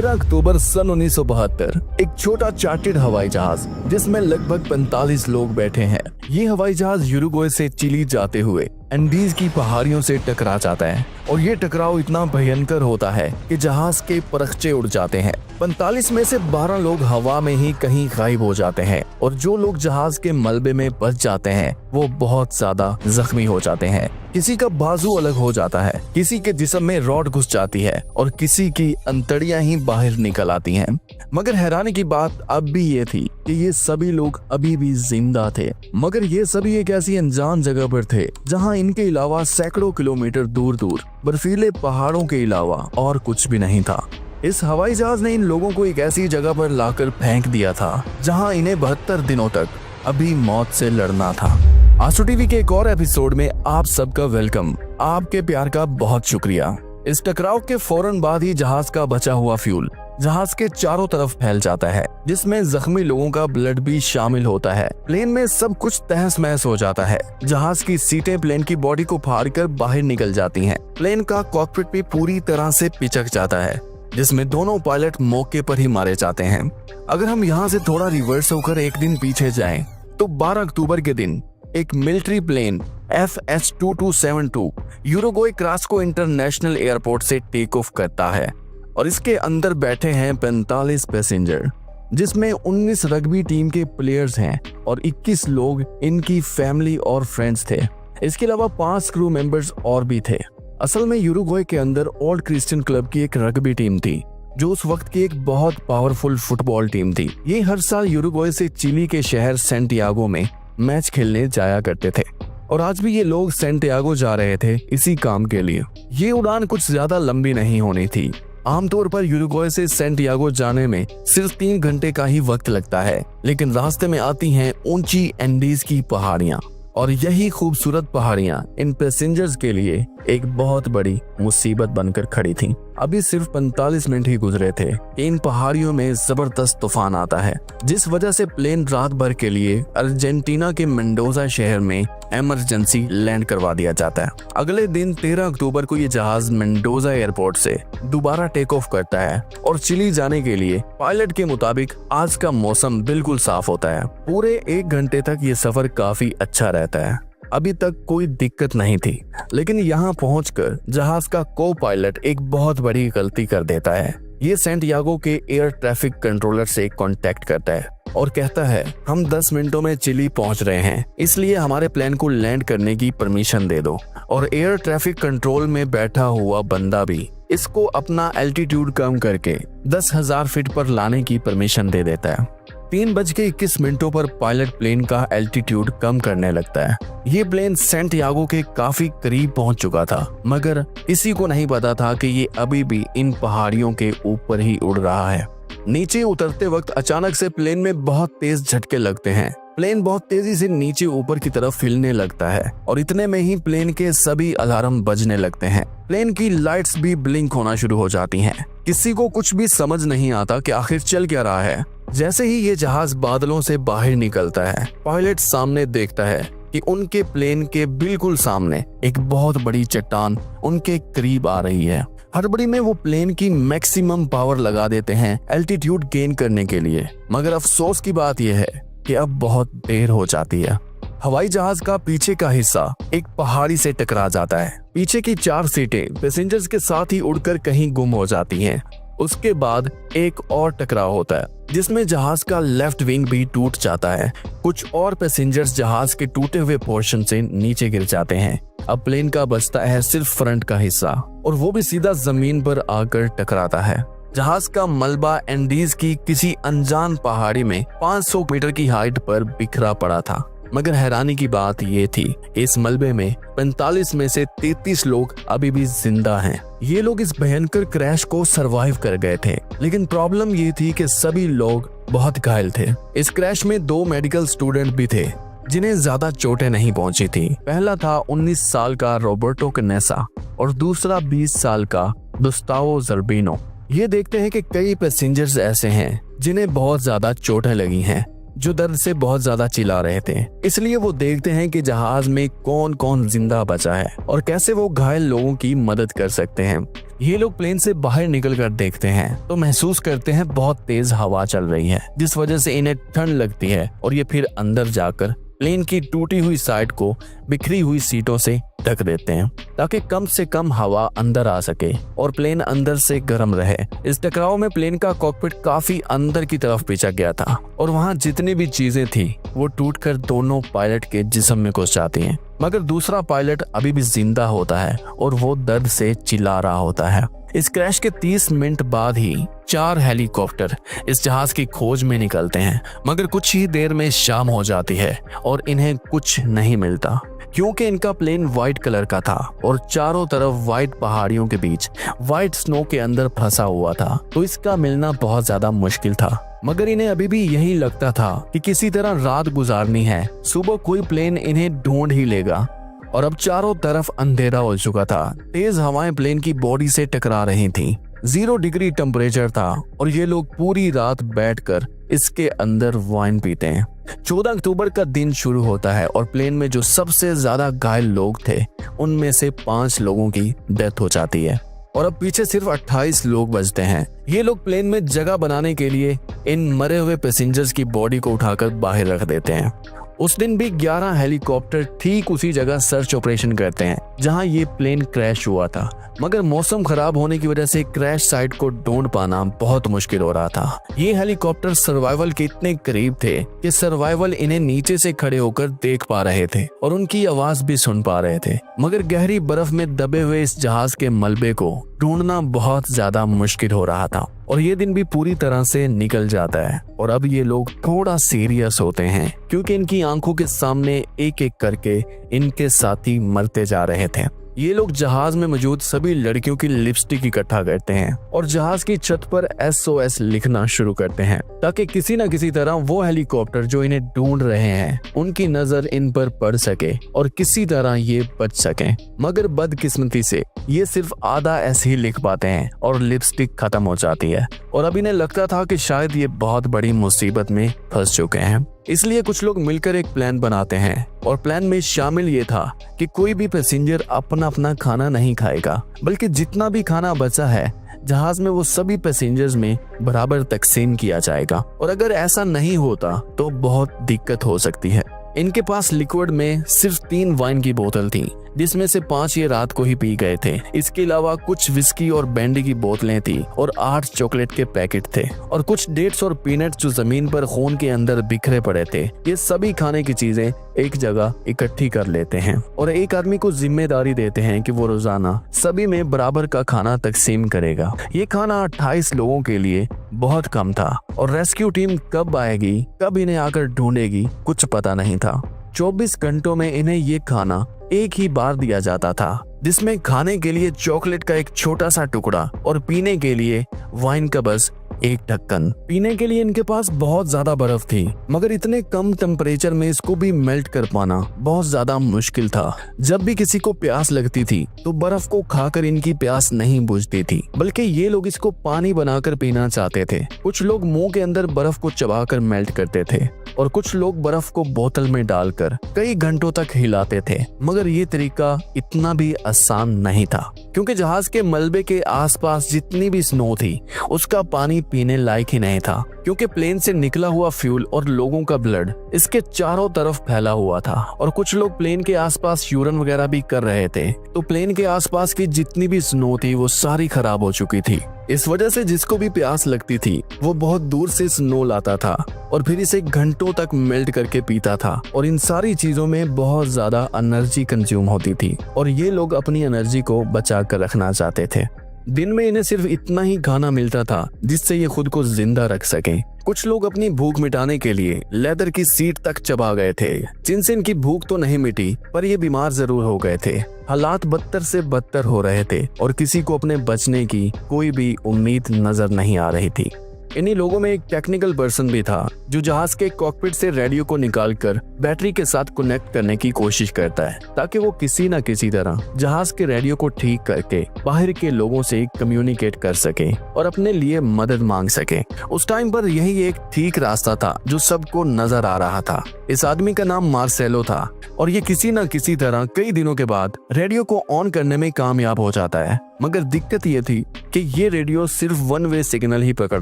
13 अक्टूबर सन 1972 एक छोटा चार्टर्ड हवाई जहाज जिसमें लगभग 45 लोग बैठे हैं। ये हवाई जहाज यूरुग्वे से चिली जाते हुए एंडीज की पहाड़ियों से टकरा जाता है और ये टकराव इतना भयंकर होता है कि जहाज के परखचे उड़ जाते हैं। 45 में से 12 लोग हवा में ही कहीं गायब हो जाते हैं और जो लोग जहाज के मलबे में बच जाते हैं वो बहुत ज्यादा जख्मी हो जाते हैं। किसी का बाजू अलग हो जाता है, किसी के जिस्म में रॉड घुस जाती है और किसी की अंतड़ियां ही बाहर निकल आती हैं। मगर हैरानी की बात अब भी ये थी कि ये सभी लोग अभी भी जिंदा थे, मगर ये सभी एक ऐसी अनजान जगह पर थे जहां इनके अलावा सैकड़ों किलोमीटर दूर दूर बर्फीले पहाड़ों के अलावा और कुछ भी नहीं था। इस हवाई जहाज ने इन लोगों को एक ऐसी जगह पर लाकर फेंक दिया था जहां इन्हें 72 दिनों तक अभी मौत से लड़ना था। आस्ट्रो टीवी के एक और एपिसोड में आप सबका वेलकम। आपके प्यार का बहुत शुक्रिया। इस टकराव के फौरन बाद ही जहाज का बचा हुआ फ्यूल जहाज के चारों तरफ फैल जाता है, जिसमें जख्मी लोगों का ब्लड भी शामिल होता है। प्लेन में सब कुछ तहस महस हो जाता है। जहाज की सीटें प्लेन की बॉडी को फाड़कर बाहर निकल जाती हैं। प्लेन का कॉकपिट भी पूरी तरह से पिचक जाता है, जिसमें दोनों पायलट मौके पर ही मारे जाते हैं। अगर हम यहाँ से थोड़ा रिवर्स होकर एक दिन पीछे जाएं, तो 12 अक्टूबर के दिन एक military plane FH-2272 Uruguay Carrasco international airport से टेक ऑफ करता है और इसके अंदर बैठे हैं 45 पैसेंजर, जिसमें 19 रग्बी टीम के प्लेयर्स हैं और 21 लोग इनकी फैमिली और फ्रेंड्स थे। इसके अलावा 5 क्रू मेंबर्स और भी थे। असल में यूरुग्वे के अंदर ओल्ड क्रिश्चियन क्लब की एक रग्बी टीम थी जो उस वक्त की एक बहुत पावरफुल फुटबॉल टीम थी। ये हर साल यूरुग्वे से चिली के शहर सैंटियागो में मैच खेलने जाया करते थे और आज भी ये लोग सैंटियागो जा रहे थे इसी काम के लिए। ये उड़ान कुछ ज्यादा लंबी नहीं होनी थी। आमतौर पर यूरुग्वे से सैंटियागो जाने में सिर्फ 3 घंटे का ही वक्त लगता है, लेकिन रास्ते में आती हैं ऊंची एंडीज की पहाड़ियां और यही खूबसूरत पहाड़ियां इन पैसेंजर्स के लिए एक बहुत बड़ी मुसीबत बनकर खड़ी थीं। अभी सिर्फ 45 मिनट ही गुजरे थे कि इन पहाड़ियों में जबरदस्त तूफान आता है, जिस वजह से प्लेन रात भर के लिए अर्जेंटीना के मेंडोजा शहर में इमरजेंसी लैंड करवा दिया जाता है। अगले दिन 13 अक्टूबर को ये जहाज मेंडोजा एयरपोर्ट से दोबारा टेक ऑफ करता है और चिली जाने के लिए पायलट के मुताबिक आज का मौसम बिल्कुल साफ होता है। पूरे 1 घंटे तक ये सफर काफी अच्छा रहता है। अभी तक कोई दिक्कत नहीं थी, लेकिन यहाँ पहुंचकर जहाज का को पायलट एक बहुत बड़ी गलती कर देता है। ये सैंटियागो के एयर ट्रैफिक कंट्रोलर से कांटेक्ट करता है और कहता है, हम 10 मिनटों में चिली पहुंच रहे हैं, इसलिए हमारे प्लेन को लैंड करने की परमिशन दे दो। और एयर ट्रैफिक कंट्रोल में बैठा हुआ बंदा भी इसको अपना एल्टीट्यूड कम करके 10,000 फीट पर लाने की परमिशन दे देता है। 3:21 पर पायलट प्लेन का एल्टीट्यूड कम करने लगता है। ये प्लेन सैंटियागो के काफी करीब पहुंच चुका था, मगर किसी को नहीं पता था कि ये अभी भी इन पहाड़ियों के ऊपर ही उड़ रहा है। नीचे उतरते वक्त अचानक से प्लेन में बहुत तेज झटके लगते हैं। प्लेन बहुत तेजी से नीचे ऊपर की तरफ हिलने लगता है और इतने में ही प्लेन के सभी अलार्म बजने लगते हैं। प्लेन की लाइट्स भी ब्लिंक होना शुरू हो जाती हैं। किसी को कुछ भी समझ नहीं आता कि आखिर चल क्या रहा है। जैसे ही ये जहाज बादलों से बाहर निकलता है, पायलट सामने देखता है कि उनके प्लेन के बिल्कुल सामने एक बहुत बड़ी चट्टान उनके करीब आ रही है। हड़बड़ी में वो प्लेन की मैक्सिमम पावर लगा देते हैं एल्टीट्यूड गेन करने के लिए, मगर अफसोस की बात यह है कि अब बहुत देर हो जाती है। हवाई जहाज का पीछे का हिस्सा एक पहाड़ी से टकरा जाता है। पीछे की 4 सीटें पैसेंजर्स के साथ ही उड़कर कहीं गुम हो जाती हैं। उसके बाद एक और टकराव होता है जिसमें जहाज का लेफ्ट विंग भी टूट जाता है। कुछ और पैसेंजर्स जहाज के टूटे हुए पोर्शन से नीचे गिर जाते हैं। अब प्लेन का बचता है सिर्फ फ्रंट का हिस्सा और वो भी सीधा जमीन पर आकर टकराता है। जहाज का मलबा एंडीज की किसी अनजान पहाड़ी में 500 मीटर की हाइट पर बिखरा पड़ा था, मगर हैरानी की बात ये थी इस मलबे में 45 में से 33 लोग अभी भी जिंदा हैं। ये लोग इस भयंकर क्रैश को सरवाइव कर गए थे, लेकिन प्रॉब्लम ये थी कि सभी लोग बहुत घायल थे। इस क्रैश में 2 मेडिकल स्टूडेंट भी थे जिन्हें ज्यादा चोटें नहीं पहुंची थी। पहला था 19 साल का रॉबर्टो कनेसा और दूसरा 20 साल का गुस्तावो जर्बिनो। ये देखते हैं कि कई पैसेंजर्स ऐसे हैं जिन्हें बहुत ज्यादा चोटें लगी हैं, जो दर्द से बहुत ज्यादा चिल्ला रहे थे। इसलिए वो देखते हैं कि जहाज में कौन कौन जिंदा बचा है और कैसे वो घायल लोगों की मदद कर सकते हैं। ये लोग प्लेन से बाहर निकल कर देखते हैं तो महसूस करते हैं बहुत तेज हवा चल रही है, जिस वजह से इन्हें ठंड लगती है और ये फिर अंदर जाकर प्लेन की टूटी हुई साइड को बिखरी हुई सीटों से ढक देते हैं ताकि कम से कम हवा अंदर आ सके और प्लेन अंदर से गर्म रहे। इस टकराव में प्लेन का कॉकपिट काफी अंदर की तरफ पिचक गया था और वहां जितनी भी चीजें थी वो टूटकर दोनों पायलट के जिस्म में घुस जाती हैं, मगर दूसरा पायलट अभी भी जिंदा होता है और वो दर्द से चिल्ला रहा होता है। इस क्रैश के 30 मिनट बाद ही 4 हेलीकॉप्टर इस जहाज की खोज में निकलते हैं, मगर कुछ ही देर में शाम हो जाती है और इन्हें कुछ नहीं मिलता क्योंकि इनका प्लेन व्हाइट कलर का था और चारों तरफ व्हाइट पहाड़ियों के बीच व्हाइट स्नो के अंदर फंसा हुआ था, तो इसका मिलना बहुत ज्यादा मुश्किल था। मगर इन्हें अभी भी यही लगता था कि किसी तरह रात गुजारनी है, सुबह कोई प्लेन इन्हें ढूंढ ही लेगा। और अब चारों तरफ अंधेरा हो चुका था, तेज हवाएं प्लेन की बॉडी से टकरा रही थीं। 0 डिग्री टेम्परेचर था और ये लोग पूरी रात बैठकर इसके अंदर वाइन पीते हैं। 14 अक्टूबर का दिन शुरू होता है और प्लेन में जो सबसे ज्यादा घायल लोग थे उनमें से 5 लोगों की डेथ हो जाती है और अब पीछे सिर्फ 28 लोग बचते हैं। ये लोग प्लेन में जगह बनाने के लिए इन मरे हुए पैसेंजर्स की बॉडी को उठाकर बाहर रख देते हैं। उस दिन भी 11 हेलीकॉप्टर ठीक उसी जगह सर्च ऑपरेशन करते हैं जहां ये प्लेन क्रैश हुआ था, मगर मौसम खराब होने की वजह से क्रैश साइट को ढूंढ पाना बहुत मुश्किल हो रहा था। ये हेलीकॉप्टर सर्वाइवल के इतने करीब थे कि सर्वाइवल इन्हें नीचे से खड़े होकर देख पा रहे थे और उनकी आवाज भी सुन पा रहे थे, मगर गहरी बर्फ में दबे हुए इस जहाज के मलबे को ढूंढना बहुत ज्यादा मुश्किल हो रहा था। और ये दिन भी पूरी तरह से निकल जाता है और अब ये लोग थोड़ा सीरियस होते हैं क्योंकि इनकी आंखों के सामने एक एक करके इनके साथी मरते जा रहे थे। ये लोग जहाज में मौजूद सभी लड़कियों की लिपस्टिक इकट्ठा करते हैं और जहाज की छत पर SOS लिखना शुरू करते हैं ताकि किसी न किसी तरह वो हेलीकॉप्टर जो इन्हें ढूंढ रहे हैं उनकी नजर इन पर पड़ सके और किसी तरह ये बच सकें। मगर बदकिस्मती से ये सिर्फ आधा ऐसे ही लिख पाते हैं और लिपस्टिक खत्म हो जाती है और अब इन्हें लगता था कि शायद ये बहुत बड़ी मुसीबत में फंस चुके हैं। इसलिए कुछ लोग मिलकर एक प्लान बनाते हैं और प्लान में शामिल ये था कि कोई भी पैसेंजर अपना अपना खाना नहीं खाएगा, बल्कि जितना भी खाना बचा है जहाज में वो सभी पैसेंजर्स में बराबर तकसीम किया जाएगा। और अगर ऐसा नहीं होता तो बहुत दिक्कत हो सकती है। इनके पास लिक्विड में सिर्फ 3 वाइन की बोतल थी, जिसमें से 5 ये रात को ही पी गए थे। इसके अलावा कुछ विस्की और बैंडी की बोतलें थी और 8 चॉकलेट के पैकेट थे और कुछ डेट्स और पीनट्स जो जमीन पर खून के अंदर बिखरे पड़े थे। ये सभी खाने की चीजें एक जगह इकट्ठी कर लेते हैं और एक आदमी को जिम्मेदारी देते हैं कि वो रोजाना सभी में बराबर का खाना तकसीम करेगा। ये खाना 28 लोगों के लिए बहुत कम था और रेस्क्यू टीम कब आएगी, कब इन्हें आकर ढूंढेगी, कुछ पता नहीं था। 24 घंटों में इन्हें ये खाना एक ही बार दिया जाता था, जिसमें खाने के लिए चॉकलेट का एक छोटा सा टुकड़ा और पीने के लिए वाइन का बस एक ढक्कन। पीने के लिए इनके पास बहुत ज्यादा बर्फ थी, मगर इतने कम टेम्परेचर में इसको भी मेल्ट कर पाना बहुत ज्यादा मुश्किल था। जब भी किसी को प्यास लगती थी तो बर्फ को खाकर इनकी प्यास नहीं बुझती थी, बल्कि ये लोग इसको पानी बनाकर पीना चाहते थे। कुछ लोग मुंह के अंदर बर्फ को चबाकर मेल्ट करते थे और कुछ लोग बर्फ को बोतल में डालकर कई घंटों तक हिलाते थे, मगर ये तरीका इतना भी आसान नहीं था क्योंकि जहाज के मलबे के आसपास जितनी भी स्नो थी उसका पानी पीने लायक ही नहीं था, क्योंकि प्लेन से निकला हुआ फ्यूल और लोगों का ब्लड इसके चारों तरफ फैला हुआ था और कुछ लोग प्लेन के आसपास यूरिन वगैरह भी कर रहे थे। तो प्लेन के आसपास की जितनी भी स्नो थी वो सारी खराब हो चुकी थी। इस वजह से जिसको भी प्यास लगती थी वो बहुत दूर से स्नो लाता था और फिर इसे घंटों तक मेल्ट करके पीता था और इन सारी चीजों में बहुत ज्यादा एनर्जी कंज्यूम होती थी और ये लोग अपनी एनर्जी को बचा कर रखना चाहते थे। दिन में इन्हें सिर्फ इतना ही खाना मिलता था जिससे ये खुद को जिंदा रख सके। कुछ लोग अपनी भूख मिटाने के लिए लेदर की सीट तक चबा गए थे, जिनसे इनकी भूख तो नहीं मिटी पर ये बीमार जरूर हो गए थे। हालात बदतर से बदतर हो रहे थे और किसी को अपने बचने की कोई भी उम्मीद नजर नहीं आ रही थी। इन्हीं लोगों में एक टेक्निकल पर्सन भी था जो जहाज के कॉकपिट से रेडियो को निकालकर बैटरी के साथ कनेक्ट करने की कोशिश करता है ताकि वो किसी न किसी तरह जहाज के रेडियो को ठीक करके बाहर के लोगों से कम्युनिकेट कर सके और अपने लिए मदद मांग सके। उस टाइम पर यही एक ठीक रास्ता था जो सबको नजर आ रहा था। इस आदमी का नाम मार्सेलो था और ये किसी न किसी तरह कई दिनों के बाद रेडियो को ऑन करने में कामयाब हो जाता है, मगर दिक्कत ये थी कि ये रेडियो सिर्फ वन वे सिग्नल ही पकड़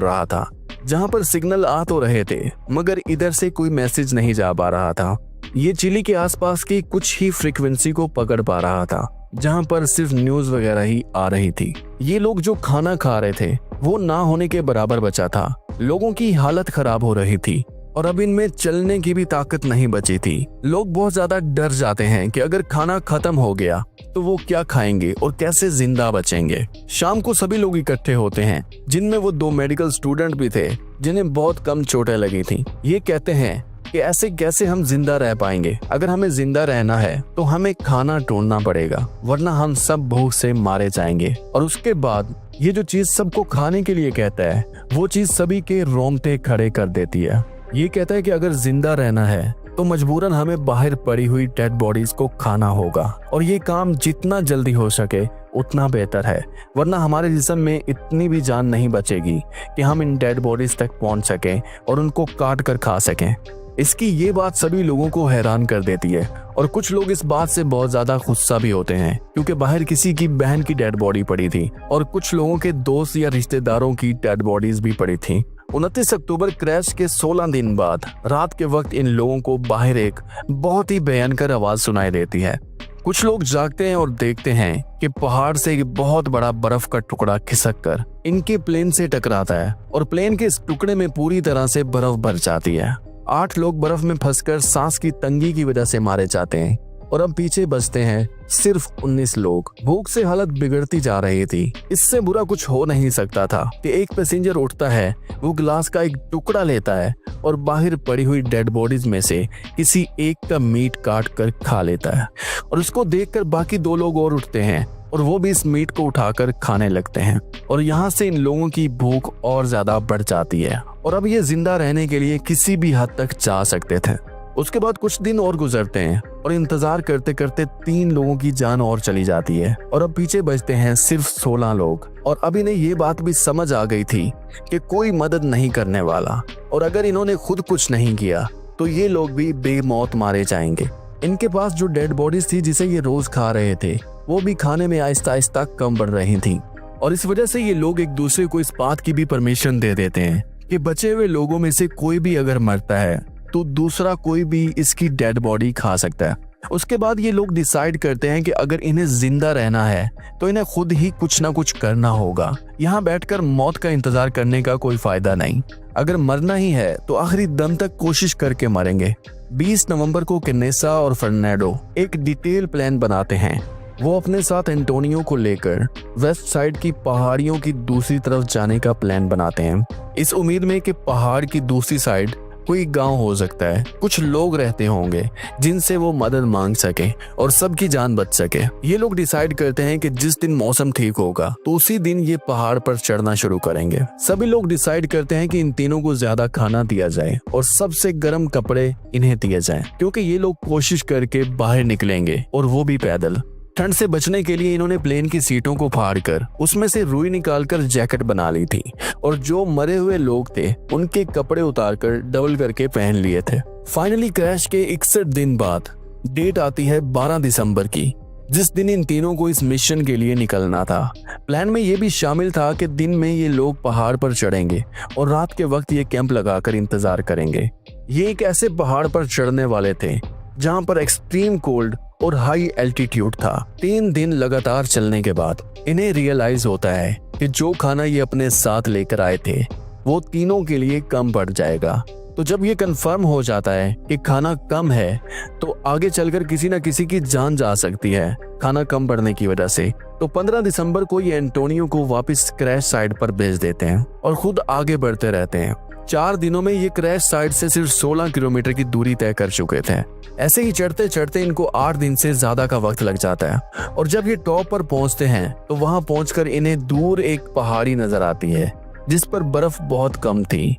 रहा था। जहां पर सिग्नल आ तो रहे थे मगर इधर से कोई मैसेज नहीं जा पा रहा था। ये चिली के आसपास की कुछ ही फ्रीक्वेंसी को पकड़ पा रहा था जहां पर सिर्फ न्यूज वगैरह ही आ रही थी। ये लोग जो खाना खा रहे थे वो ना होने के बराबर बचा था। लोगों की हालत खराब हो रही थी और अब इनमें चलने की भी ताकत नहीं बची थी। लोग बहुत ज्यादा डर जाते हैं कि अगर खाना खत्म हो गया तो वो क्या खाएंगे और कैसे जिंदा बचेंगे। शाम को सभी लोग इकट्ठे होते हैं जिनमें वो 2 मेडिकल स्टूडेंट भी थे जिन्हें बहुत कम चोटें लगी थी। ये कहते हैं कि ऐसे कैसे हम जिंदा रह पाएंगे। अगर हमें जिंदा रहना है तो हमें खाना ढूंढना पड़ेगा वरना हम सब भूख से मारे जाएंगे। और उसके बाद ये जो चीज सबको खाने के लिए कहता है वो चीज सभी के रोंगटे खड़े कर देती है। ये कहता है कि अगर जिंदा रहना है तो मजबूरन हमें बाहर पड़ी हुई डेड बॉडीज को खाना होगा और ये काम जितना जल्दी हो सके उतना बेहतर है वरना हमारे जिस्म में इतनी भी जान नहीं बचेगी कि हम इन डेड बॉडीज तक पहुंच सकें और उनको काट कर खा सकें। इसकी ये बात सभी लोगों को हैरान कर देती है और कुछ लोग इस बात से बहुत ज्यादा गुस्सा भी होते हैं क्योंकि बाहर किसी की बहन की डेड बॉडी पड़ी थी और कुछ लोगों के दोस्त या रिश्तेदारों की डेड बॉडीज भी पड़ी थी। 29 अक्टूबर क्रैश के 16 दिन बाद रात के वक्त इन लोगों को बाहर एक बहुत ही भयंकर आवाज सुनाई देती है। कुछ लोग जागते हैं और देखते हैं कि पहाड़ से एक बहुत बड़ा बर्फ का टुकड़ा खिसक कर इनके प्लेन से टकराता है और प्लेन के इस टुकड़े में पूरी तरह से बर्फ भर जाती है। 8 लोग बर्फ में फंसकर सांस की तंगी की वजह से मारे जाते हैं और अब पीछे बचते हैं सिर्फ 19 लोग। भूख से हालत बिगड़ती जा रही थी। इससे बुरा कुछ हो नहीं सकता था कि एक पैसेंजर उठता है, वो ग्लास का एक टुकड़ा लेता है और बाहर पड़ी हुई डेड बॉडीज में से किसी एक का मीट काट कर खा लेता है और उसको देखकर बाकी 2 लोग और उठते हैं और वो भी इस मीट को उठाकर खाने लगते हैं और यहाँ से इन लोगों की भूख और ज्यादा बढ़ जाती है और अब ये जिंदा रहने के लिए किसी भी हद तक जा सकते थे। उसके बाद कुछ दिन और गुजरते हैं और इंतजार करते करते 3 लोगों की जान और चली जाती है और अब पीछे बचते हैं सिर्फ 16 लोग। और अब इन्हें ये बात भी समझ आ गई थी कि कोई मदद नहीं करने वाला और अगर इन्होंने खुद कुछ नहीं किया तो ये लोग भी बेमौत मारे जाएंगे। इनके पास जो डेड बॉडीज थी जिसे ये रोज खा रहे थे वो भी खाने में आहिस्ता आहिस्ता कम बढ़ रही थी और इस वजह से ये लोग एक दूसरे को इस बात की भी परमिशन दे देते हैं कि बचे हुए लोगों में से कोई भी अगर मरता है तो दूसरा कोई भी इसकी डेड बॉडी खा सकता है। उसके बाद ये लोग डिसाइड करते हैं कि अगर इन्हें जिंदा रहना है तो इन्हें खुद ही कुछ ना कुछ करना होगा। यहाँ बैठकर मौत का इंतजार करने का कोई फायदा नहीं। अगर मरना ही है तो आखिरी दम तक कोशिश करके मरेंगे। 20 नवंबर को केनेसा और फर्नांडो एक डिटेल प्लान बनाते हैं। वो अपने साथ एंटोनियो को लेकर वेस्ट साइड की पहाड़ियों की दूसरी तरफ जाने का प्लान बनाते हैं, इस उम्मीद में कि पहाड़ की दूसरी साइड कोई गांव हो सकता है, कुछ लोग रहते होंगे जिनसे वो मदद मांग सके और सबकी जान बच सके। ये लोग डिसाइड करते हैं कि जिस दिन मौसम ठीक होगा तो उसी दिन ये पहाड़ पर चढ़ना शुरू करेंगे। सभी लोग डिसाइड करते हैं कि इन तीनों को ज्यादा खाना दिया जाए और सबसे गर्म कपड़े इन्हें दिए जाएं, क्योंकि ये लोग कोशिश करके बाहर निकलेंगे और वो भी पैदल। ठंड से बचने के लिए इन्होंने प्लेन की सीटों को फाड़कर उसमें से रुई निकालकर जैकेट बना ली थी और जो मरे हुए लोग थे उनके कपड़े उतारकर डबल करके पहन लिए थे। फाइनली क्रैश के 61 दिन बाद डेट आती है 12 दिसंबर की, जिस दिन इन तीनों को इस मिशन के लिए निकलना था। प्लान में ये भी शामिल था कि दिन में ये लोग पहाड़ पर चढ़ेंगे और रात के वक्त ये कैंप लगाकर इंतजार करेंगे। ये एक ऐसे पहाड़ पर चढ़ने वाले थे जहां पर एक्सट्रीम कोल्ड और हाई एल्टीट्यूड था। 3 दिन लगातार चलने के बाद इन्हें रियलाइज होता है कि जो खाना ये अपने साथ लेकर आए थे वो तीनों के लिए कम पड़ जाएगा। तो जब ये कंफर्म हो जाता है कि खाना कम है तो आगे चलकर किसी न किसी की जान जा सकती है खाना कम पड़ने की वजह से। तो 15 दिसंबर को ये एंटोनियो को वापस क्रैश साइट पर भेज देते हैं और खुद आगे बढ़ते रहते हैं। 4 दिनों में ये क्रैश साइट से सिर्फ 16 किलोमीटर की दूरी तय कर चुके थे। ऐसे ही चढ़ते चढ़ते इनको 8 दिन से ज्यादा का वक्त लग जाता है और जब ये टॉप पर पहुंचते हैं तो वहां पहुंचकर इन्हें दूर एक पहाड़ी नजर आती है जिस पर बर्फ बहुत कम थी,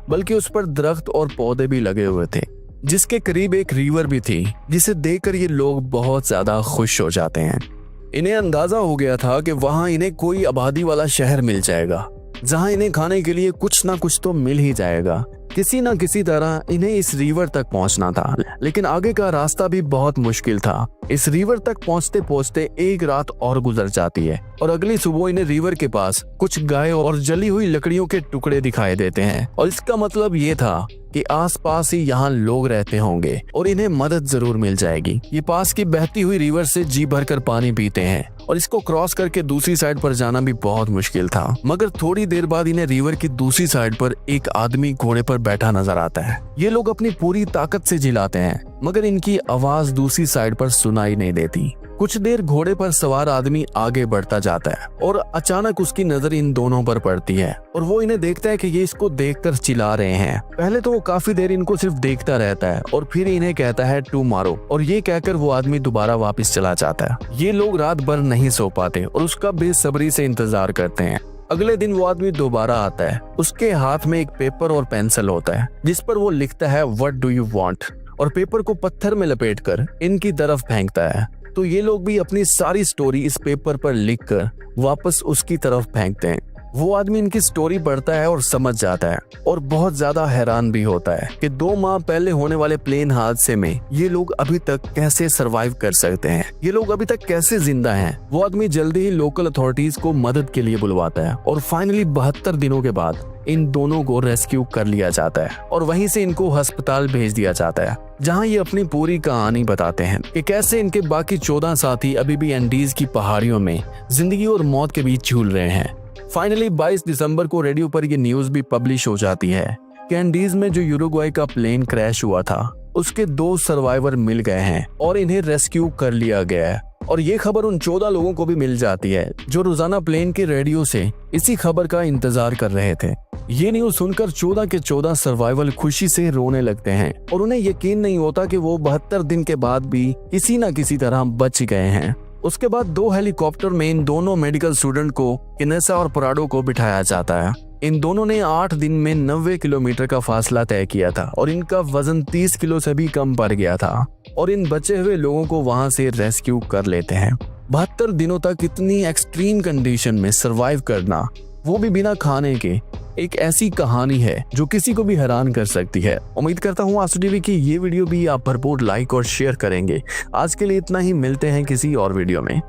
बल्कि उस पर दरख्त और पौधे भी लगे हुए थे, जिसके करीब एक रिवर भी थी, जिसे देखकर ये लोग बहुत ज्यादा खुश हो जाते हैं। इन्हें अंदाजा हो गया था कि वहां इन्हें कोई आबादी वाला शहर मिल जाएगा जहां इन्हें खाने के लिए कुछ ना कुछ तो मिल ही जाएगा। किसी न किसी तरह इन्हें इस रिवर तक पहुंचना था, लेकिन आगे का रास्ता भी बहुत मुश्किल था। इस रिवर तक पहुंचते पहुंचते एक रात और गुजर जाती है और अगली सुबह इन्हें रिवर के पास कुछ गाय और जली हुई लकड़ियों के टुकड़े दिखाई देते हैं और इसका मतलब ये था कि आसपास ही यहाँ लोग रहते होंगे और इन्हें मदद जरूर मिल जाएगी। ये पास की बहती हुई रिवर से जी भरकर पानी पीते हैं और इसको क्रॉस करके दूसरी साइड पर जाना भी बहुत मुश्किल था। मगर थोड़ी देर बाद इन्हें रिवर की दूसरी साइड पर एक आदमी घोड़े पर बैठा नजर आता है। ये लोग अपनी पूरी ताकत से चिल्लाते हैं मगर इनकी आवाज दूसरी साइड पर सुनाई नहीं देती। कुछ देर घोड़े पर सवार आदमी आगे बढ़ता जाता है और अचानक उसकी नजर इन दोनों पर पड़ती है और वो इन्हें देखता है कि ये इसको देखकर चिल्ला रहे हैं। पहले तो वो काफी देर इनको सिर्फ देखता रहता है और फिर इन्हें कहता है टू मारो और ये कहकर वो आदमी दोबारा वापस चला जाता है। ये लोग रात भर नहीं सो पाते और उसका बेसब्री से इंतजार करते हैं। अगले दिन वो आदमी दोबारा आता है। उसके हाथ में एक पेपर और पेंसिल होता है जिस पर वो लिखता है व्हाट डू यू वांट और पेपर को पत्थर में लपेटकर इनकी तरफ फेंकता है। तो ये लोग भी अपनी सारी स्टोरी इस पेपर पर लिखकर वापस उसकी तरफ फेंकते हैं। वो आदमी इनकी स्टोरी पढ़ता है और समझ जाता है और बहुत ज्यादा हैरान भी होता है कि 2 माह पहले होने वाले प्लेन हादसे में ये लोग अभी तक कैसे सरवाइव कर सकते हैं, ये लोग अभी तक कैसे जिंदा हैं। वो आदमी जल्दी ही लोकल अथॉरिटीज को मदद के लिए बुलवाता है और फाइनली 72 दिनों के बाद इन दोनों को रेस्क्यू कर लिया जाता है और वहीं से इनको अस्पताल भेज दिया जाता है, जहां ये अपनी पूरी कहानी बताते हैं कि कैसे इनके बाकी 14 साथी अभी भी एंडीज की पहाड़ियों में जिंदगी और मौत के बीच झूल रहे हैं। फाइनली 22 दिसंबर को रेडियो पर यह न्यूज भी पब्लिश हो जाती है कि एंडीज में जो यूरुग्वाई का प्लेन क्रैश हुआ था उसके 2 सर्वाइवर मिल गए हैं और इन्हें रेस्क्यू कर लिया गया है। और ये खबर उन 14 लोगों को भी मिल जाती है जो रोजाना प्लेन के रेडियो से इसी खबर का इंतजार कर रहे थे। ये न्यूज सुनकर 14 के 14 सर्वाइवल खुशी से रोने लगते हैं और उन्हें यकीन नहीं होता कि वो 72 दिन के बाद भी किसी न किसी तरह बच गए हैं। उसके बाद 2 हेलीकॉप्टर में इन दोनों मेडिकल स्टूडेंट को इनेसा और पराडो को बिठाया जाता है। इन दोनों ने 8 दिन में 90 किलोमीटर का फासला तय किया था और इनका वजन 30 किलो से भी कम बढ़ गया था और इन बचे हुए लोगों को वहां से रेस्क्यू कर लेते हैं। 72 दिनों तक इतनी एक्सट्रीम कंडीशन में सरवाइव करना, वो भी बिना खाने के, एक ऐसी कहानी है जो किसी को भी हैरान कर सकती है। उम्मीद करता हूँ आंसू टीवी की ये वीडियो भी आप भरपूर लाइक और शेयर करेंगे। आज के लिए इतना ही, मिलते हैं किसी और वीडियो में।